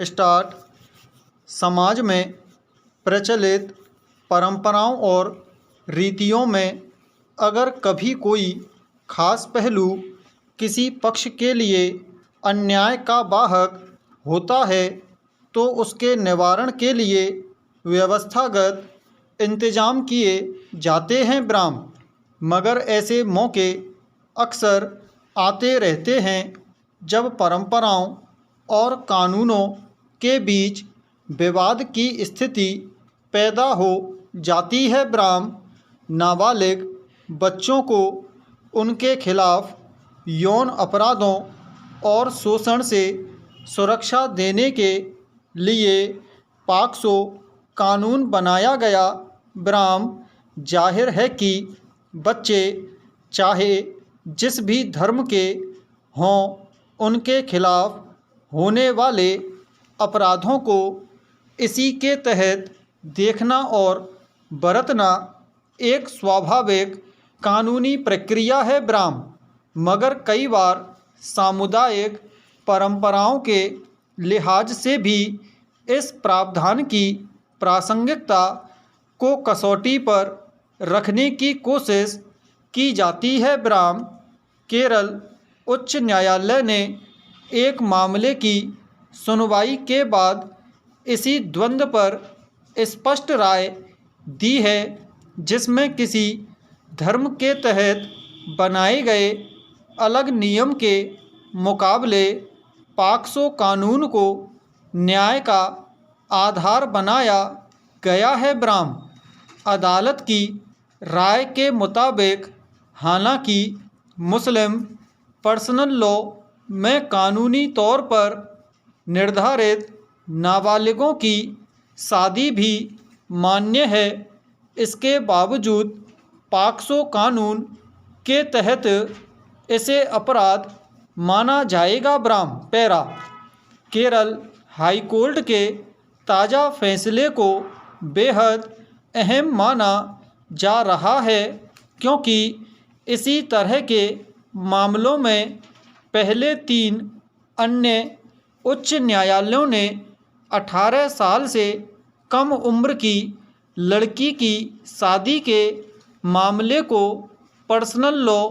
Start. समाज में प्रचलित परंपराओं और रीतियों में अगर कभी कोई खास पहलू किसी पक्ष के लिए अन्याय का वाहक होता है तो उसके निवारण के लिए व्यवस्थागत इंतजाम किए जाते हैं ब्राह्म। मगर ऐसे मौके अक्सर आते रहते हैं जब परंपराओं और कानूनों के बीच विवाद की स्थिति पैदा हो जाती है ब्राह्म। नाबालिग बच्चों को उनके खिलाफ यौन अपराधों और शोषण से सुरक्षा देने के लिए पॉक्सो कानून बनाया गया ब्राह्म। जाहिर है कि बच्चे चाहे जिस भी धर्म के हों उनके खिलाफ होने वाले अपराधों को इसी के तहत देखना और बरतना एक स्वाभाविक कानूनी प्रक्रिया है ब्राह्म। मगर कई बार सामुदायिक परंपराओं के लिहाज से भी इस प्रावधान की प्रासंगिकता को कसौटी पर रखने की कोशिश की जाती है ब्राह्म। केरल उच्च न्यायालय ने एक मामले की सुनवाई के बाद इसी द्वंद्व पर स्पष्ट राय दी है जिसमें किसी धर्म के तहत बनाए गए अलग नियम के मुकाबले पॉक्सो कानून को न्याय का आधार बनाया गया है ब्राह्म। अदालत की राय के मुताबिक हालांकि मुस्लिम पर्सनल लॉ में कानूनी तौर पर निर्धारित नाबालिगों की शादी भी मान्य है, इसके बावजूद पॉक्सो कानून के तहत इसे अपराध माना जाएगा ब्राह्म। पैरा। केरल हाई कोर्ट के ताज़ा फैसले को बेहद अहम माना जा रहा है क्योंकि इसी तरह के मामलों में पहले 3 अन्य उच्च न्यायालयों ने 18 साल से कम उम्र की लड़की की शादी के मामले को पर्सनल लॉ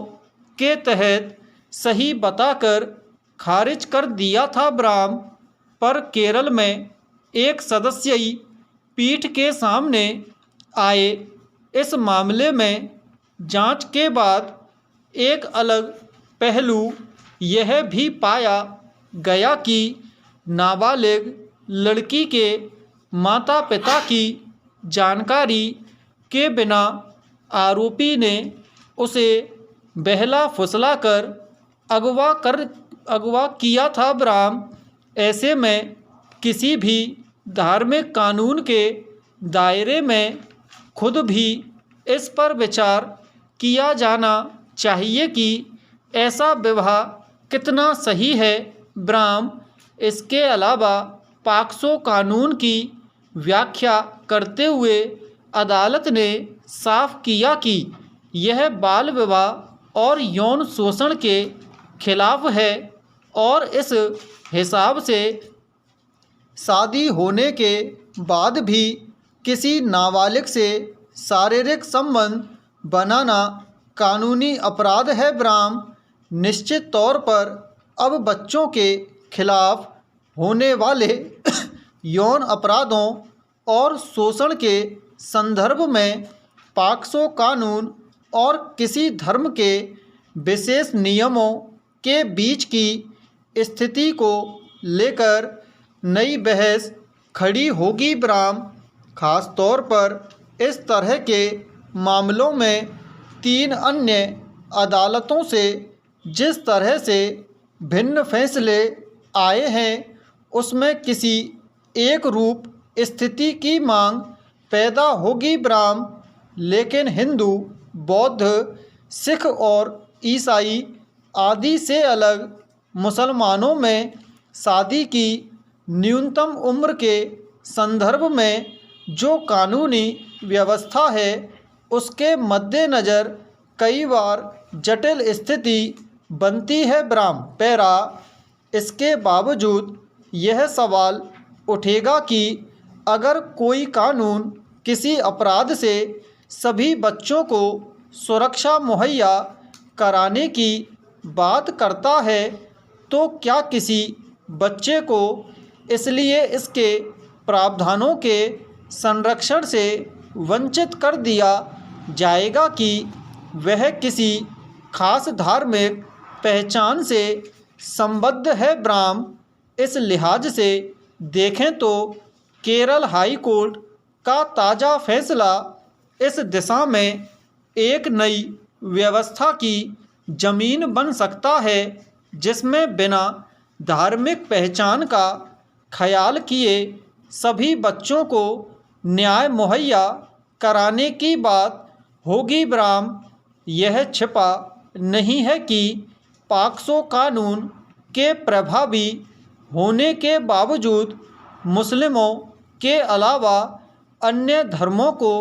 के तहत सही बताकर खारिज कर दिया था ब्राह्म। पर केरल में एक सदस्यीय पीठ के सामने आए इस मामले में जांच के बाद एक अलग पहलू यह भी पाया गया कि नाबालिग लड़की के माता पिता की जानकारी के बिना आरोपी ने उसे बहला फुसला कर अगवा किया था ब्राह्म। ऐसे में किसी भी धार्मिक कानून के दायरे में खुद भी इस पर विचार किया जाना चाहिए कि ऐसा विवाह कितना सही है ब्राह्म। इसके अलावा पॉक्सो कानून की व्याख्या करते हुए अदालत ने साफ किया कि यह बाल विवाह और यौन शोषण के खिलाफ है और इस हिसाब से शादी होने के बाद भी किसी नाबालिग से शारीरिक संबंध बनाना कानूनी अपराध है ब्राह्म। निश्चित तौर पर अब बच्चों के खिलाफ होने वाले यौन अपराधों और शोषण के संदर्भ में पॉक्सो कानून और किसी धर्म के विशेष नियमों के बीच की स्थिति को लेकर नई बहस खड़ी होगी ब्राह्म। खास तौर पर इस तरह के मामलों में 3 अन्य अदालतों से जिस तरह से भिन्न फैसले आए हैं उसमें किसी एक रूप स्थिति की मांग पैदा होगी ब्राह्म। लेकिन हिंदू, बौद्ध, सिख और ईसाई आदि से अलग मुसलमानों में शादी की न्यूनतम उम्र के संदर्भ में जो कानूनी व्यवस्था है उसके मद्देनज़र कई बार जटिल स्थिति बनती है ब्राह्म। पैरा। इसके बावजूद यह सवाल उठेगा कि अगर कोई कानून किसी अपराध से सभी बच्चों को सुरक्षा मुहैया कराने की बात करता है, तो क्या किसी बच्चे को इसलिए इसके प्रावधानों के संरक्षण से वंचित कर दिया जाएगा कि वह किसी खास धार्मिक पहचान से संबद्ध है। ब्राह्म इस लिहाज से देखें तो केरल हाई कोर्ट का ताज़ा फैसला इस दिशा में एक नई व्यवस्था की जमीन बन सकता है, जिसमें बिना धार्मिक पहचान का ख्याल किए सभी बच्चों को न्याय मुहैया कराने की बात होगी। ब्राह्म यह छिपा नहीं है कि पॉक्सो कानून के प्रभावी होने के बावजूद मुस्लिमों के अलावा अन्य धर्मों को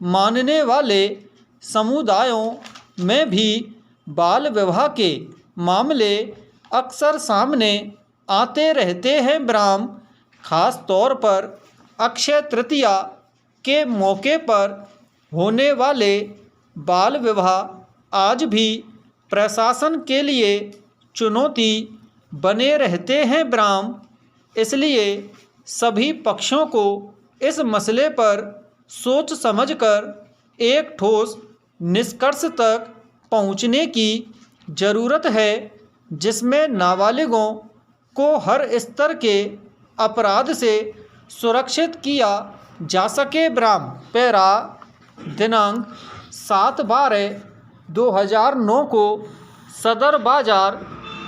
मानने वाले समुदायों में भी बाल विवाह के मामले अक्सर सामने आते रहते हैं। ब्राह्म खास तौर पर अक्षय तृतीया के मौके पर होने वाले बाल विवाह आज भी प्रशासन के लिए चुनौती बने रहते हैं। ब्राह्म इसलिए सभी पक्षों को इस मसले पर सोच समझकर एक ठोस निष्कर्ष तक पहुंचने की ज़रूरत है, जिसमें नाबालिगों को हर स्तर के अपराध से सुरक्षित किया जा सके। ब्राह्म पैरा दिनांक 7/12/2009 को सदर बाज़ार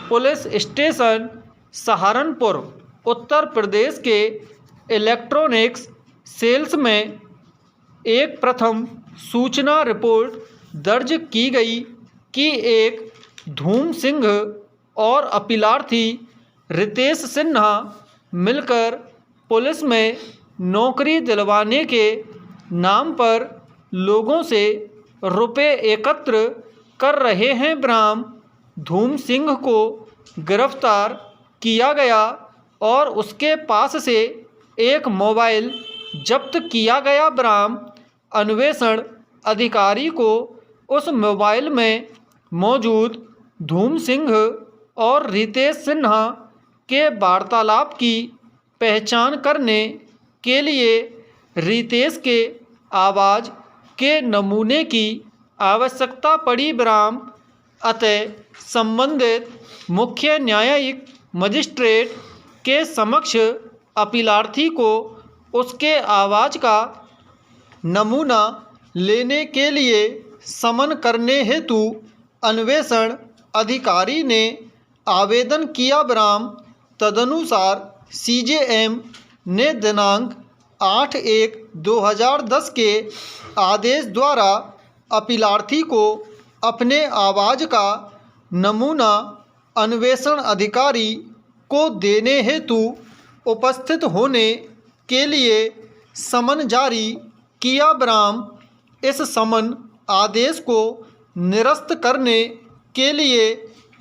पुलिस स्टेशन सहारनपुर उत्तर प्रदेश के इलेक्ट्रॉनिक्स सेल्स में एक प्रथम सूचना रिपोर्ट दर्ज की गई कि एक धूम सिंह और अपीलार्थी रितेश सिन्हा मिलकर पुलिस में नौकरी दिलवाने के नाम पर लोगों से रुपए एकत्र कर रहे हैं। ब्राह्म धूम सिंह को गिरफ्तार किया गया और उसके पास से एक मोबाइल जब्त किया गया। ब्राह्म अन्वेषण अधिकारी को उस मोबाइल में मौजूद धूम सिंह और रितेश सिन्हा के वार्तालाप की पहचान करने के लिए रितेश के आवाज़ के नमूने की आवश्यकता पड़ी। ब्राह्म अतः संबंधित मुख्य न्यायिक मजिस्ट्रेट के समक्ष अपीलार्थी को उसके आवाज़ का नमूना लेने के लिए समन करने हेतु अन्वेषण अधिकारी ने आवेदन किया। ब्राह्म तदनुसार सीजेएम ने दिनांक 8/1/2010 के आदेश द्वारा अपीलार्थी को अपने आवाज़ का नमूना अन्वेषण अधिकारी को देने हेतु उपस्थित होने के लिए समन जारी किया। ब्राह्म इस समन आदेश को निरस्त करने के लिए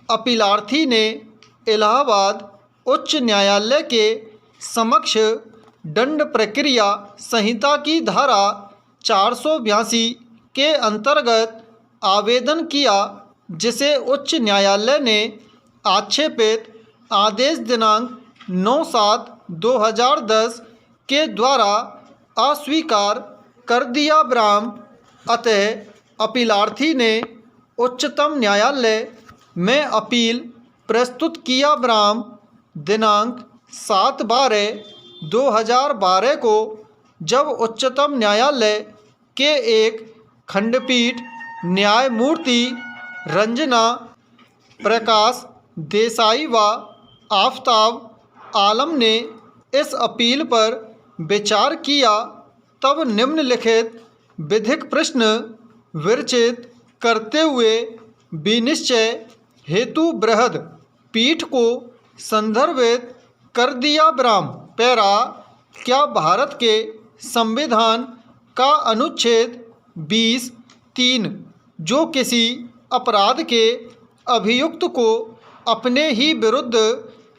अपीलार्थी ने इलाहाबाद उच्च न्यायालय के समक्ष दंड प्रक्रिया संहिता की धारा 482 के अंतर्गत आवेदन किया, जिसे उच्च न्यायालय ने आक्षेपित आदेश दिनांक 9/7/2010 के द्वारा अस्वीकार कर दिया। ब्राह्म अतः अपीलार्थी ने उच्चतम न्यायालय में अपील प्रस्तुत किया। ब्राह्म दिनांक 7/12/2012 को जब उच्चतम न्यायालय के एक खंडपीठ न्यायमूर्ति रंजना प्रकाश देसाई व आफताब आलम ने इस अपील पर विचार किया, तब निम्नलिखित विधिक प्रश्न विरचित करते हुए विनिश्चय हेतु बृहद पीठ को संदर्भित कर दिया। ब्राह्म पैरा क्या भारत के संविधान का अनुच्छेद 20(3) जो किसी अपराध के अभियुक्त को अपने ही विरुद्ध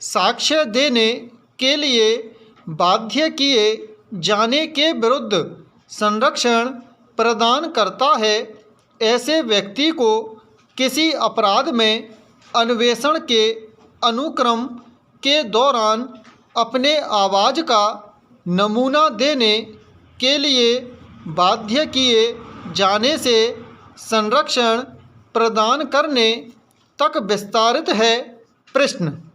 साक्ष्य देने के लिए बाध्य किए जाने के विरुद्ध संरक्षण प्रदान करता है। ऐसे व्यक्ति को किसी अपराध में अन्वेषण के अनुक्रम के दौरान अपने आवाज़ का नमूना देने के लिए बाध्य किए जाने से संरक्षण प्रदान करने तक विस्तारित है। प्रश्न।